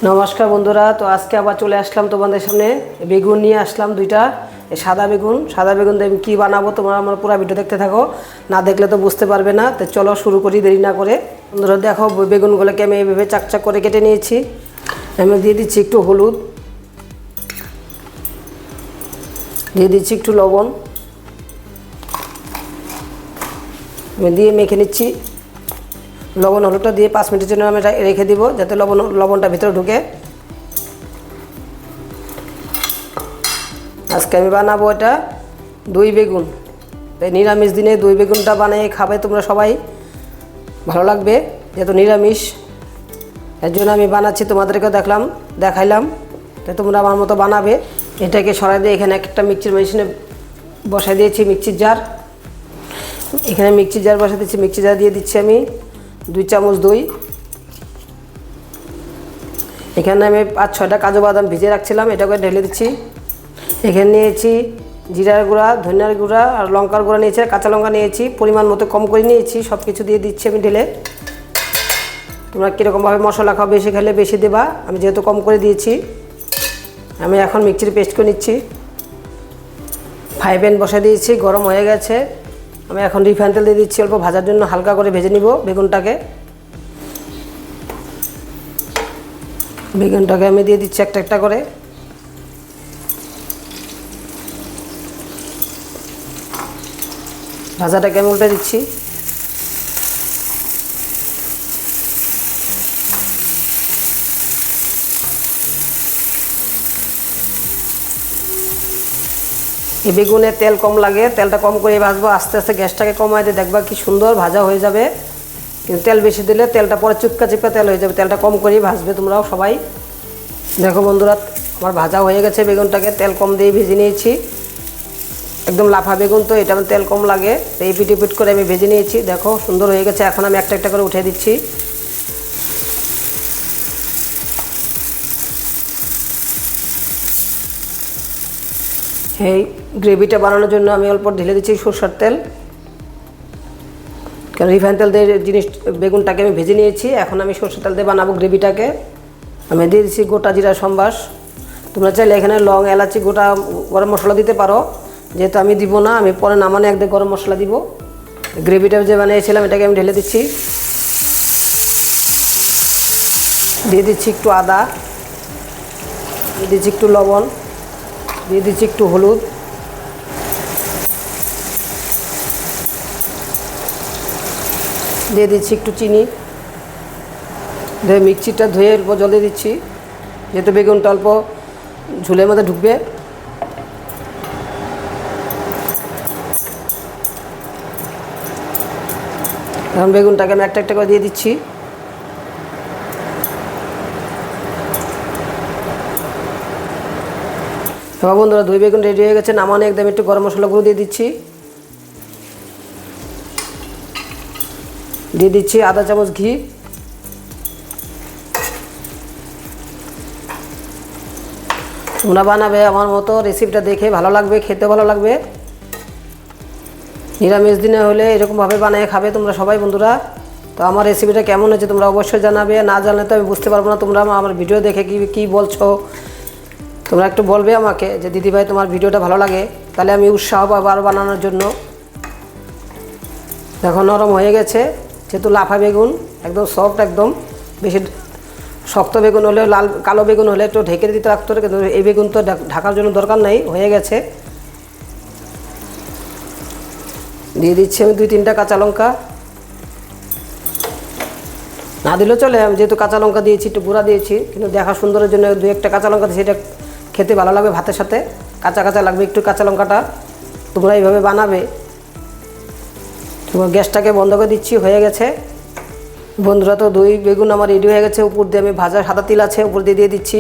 নমস্কার বন্ধুরা, তো আজকে আবার চলে আসলাম তোমাদের সামনে। বেগুন নিয়ে আসলাম দুইটা, সাদা বেগুন দিয়ে আমি কী বানাবো তোমরা আমার পুরো ভিডিও দেখতে থাকো, না দেখলে তো বুঝতে পারবে না। তো চলো শুরু করি দেরি না করে। বন্ধুরা দেখো, বেগুনগুলোকে আমি এইভাবে চাকচাক করে কেটে নিয়েছি। আমি দিয়ে দিচ্ছি একটু হলুদ, দিয়ে দিচ্ছি একটু লবণ, আমি দিয়ে মেখে নিচ্ছি। লবণ হলুদটা দিয়ে 5 মিনিটের জন্য আমি রেখে দিব, যাতে লবণটা ভিতরে ঢুকে। আজকে আমি বানাবো এটা দই বেগুন। তাই নিরামিষ দিনে দই বেগুনটা বানিয়ে খাবে তোমরা সবাই, ভালো লাগবে, যেহেতু নিরামিষ। এর জন্য আমি বানাচ্ছি, তোমাদেরকে দেখাইলাম। তাই তোমরা আমার মতো বানাবে। এটাকে সরাই দিয়ে এখানে একটা মিক্সির মেশিনে বসাই দিয়েছি, মিক্সির জার। এখানে মিক্সির জার বসাই দিচ্ছি। মিক্সির জার দিয়ে দিচ্ছি আমি 2 চামচ দই। এখানে আমি 5-6টা কাজু বাদাম ভিজিয়ে রাখছিলাম, এটাকে ঢেলে দিচ্ছি। এখানে নিয়েছি জিরার গুঁড়া, ধনিয়ার গুঁড়া আর লঙ্কার গুঁড়া নিয়েছি, কাঁচা লঙ্কা নিয়েছি, পরিমাণ মতো কম করে নিয়েছি। সব কিছু দিয়ে দিচ্ছি আমি ঢেলে। তোমরা কীরকমভাবে মশলা খাও, বেশি খেলে বেশি দেবা, আমি যেহেতু কম করে দিয়েছি। আমি এখন মিক্সির পেস্ট করে নিচ্ছি। ফ্রাই প্যান বসে দিয়েছি, গরম হয়ে গেছে। আমি এখন রিফাইন তেল দিয়ে দিচ্ছি অল্প, ভাজার জন্য হালকা করে ভেজে নিব বেগুনটাকে। আমি দিয়ে দিচ্ছি একটা একটা করে। ভাজাটাকে আমি উল্টে দিচ্ছি। এই বেগুনে তেল কম লাগে, তেলটা কম করে ভাজবো। আস্তে আস্তে গ্যাসটাকে কমাই দিয়ে দেখবা কি সুন্দর ভাজা হয়ে যাবে। কিন্তু তেল বেশি দিলে তেলটা পরে চুপকা তেল হয়ে যাবে। তেলটা কম করেই ভাজবে তোমরাও সবাই। দেখো বন্ধুরা, আমার ভাজা হয়ে গেছে বেগুনটাকে, তেল কম দিয়ে ভেজে নিয়েছি। একদম লাফা বেগুন, তো এটা তেল কম লাগে। তো এই পিট করে আমি ভেজে নিয়েছি। দেখো সুন্দর হয়ে গেছে। এখন আমি একটা একটা করে উঠে দিচ্ছি। এই গ্রেভিটা বানানোর জন্য আমি অল্প ঢেলে দিচ্ছি সরষের তেল, কারণ রিফাইন তেল দিয়ে বেগুনটাকে আমি ভেজে নিয়েছি। এখন আমি সরষের তেল দিয়ে বানাবো গ্রেভিটাকে। আমি দিয়ে দিচ্ছি গোটা জিরা সম্বাস। তোমরা চাইলে এখানে লং, এলাচি, গোটা গরম মশলা দিতে পারো, যেহেতু আমি দিব না। আমি পরে নামানে একদম গরম মশলা দিব। গ্রেভিটা যে বানিয়েছিলাম এটাকে আমি ঢেলে দিচ্ছি। দিয়ে দিচ্ছি একটু আদা, দিয়ে দিচ্ছি একটু লবণ, দিয়ে দিচ্ছি একটু হলুদ, দিয়ে দিচ্ছি একটু চিনি। মিক্সিটা ধুয়ে অল্প জল দিয়ে দিচ্ছি, যেহেতু বেগুনটা অল্প ঝুলের মধ্যে ঢুকবে। এখন বেগুনটাকে আমি একটা একটা করে দিয়ে দিচ্ছি। এবার বন্ধুরা, দই বেগুন রেডি হয়ে গেছে। নামানে একদম একটু গরম মশলা গুঁড়ো দিয়ে দিচ্ছি। দিয়ে দিচ্ছি আধা চামচ ঘি। তোমরা বানাবে আমার মতো, রেসিপিটা দেখে ভালো লাগবে, খেতে ভালো লাগবে। নিরামিষ দিনে হলে এরকমভাবে বানিয়ে খাবে তোমরা সবাই বন্ধুরা। তো আমার রেসিপিটা কেমন হয়েছে তোমরা অবশ্যই জানাবে। না জানলে তো আমি বুঝতে পারবো না। তোমরা আমার ভিডিও দেখে কী বলছো, তোমরা একটু বলবে আমাকে যে দিদিভাই তোমার ভিডিওটা ভালো লাগে, তাহলে আমি উৎসাহ পাবো আরও বানানোর জন্য। দেখো নরম হয়ে গেছে, যেহেতু লাফা বেগুন একদম সফট, একদম বেশি শক্ত বেগুন হলে, কালো বেগুন হলে একটু ঢেকে দিতে রাখতে হবে, কিন্তু এই বেগুন তো ঢাকার জন্য দরকার নেই, হয়ে গেছে। দিয়ে দিচ্ছি আমি 2-3টা কাঁচা লঙ্কা। না দিলেও চলে, আমি যেহেতু কাঁচা লঙ্কা দিয়েছি, একটু গুঁড়া দিয়েছি, কিন্তু দেখা সুন্দরের জন্য 2-1টা কাঁচা লঙ্কা দিয়েছি। এটা খেতে ভালো লাগবে, ভাতের সাথে কাঁচা কাঁচা লাগবে একটু কাঁচা লঙ্কাটা। তোমরা এইভাবে বানাবে। তোমার গ্যাসটাকে বন্ধ করে দিচ্ছি, হয়ে গেছে বন্ধুরা। তো দই বেগুন আমার রেডি হয়ে গেছে। উপর দিয়ে আমি ভাজা সাদা তিল আছে, উপর দিয়ে দিচ্ছি।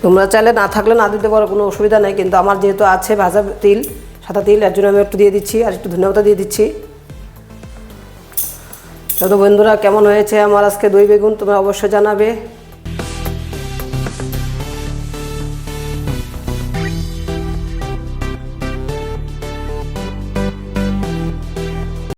তোমরা চাইলে না থাকলে না দিতে পারো, কোনো অসুবিধা নেই, কিন্তু আমার যেহেতু আছে ভাজা তিল, সাদা তিল, এর জন্য আমি একটু দিয়ে দিচ্ছি। আর একটু ধন্যবাদ দিয়ে দিচ্ছি। তো বন্ধুরা, কেমন হয়েছে আমার আজকে দই বেগুন তোমরা অবশ্যই জানাবে।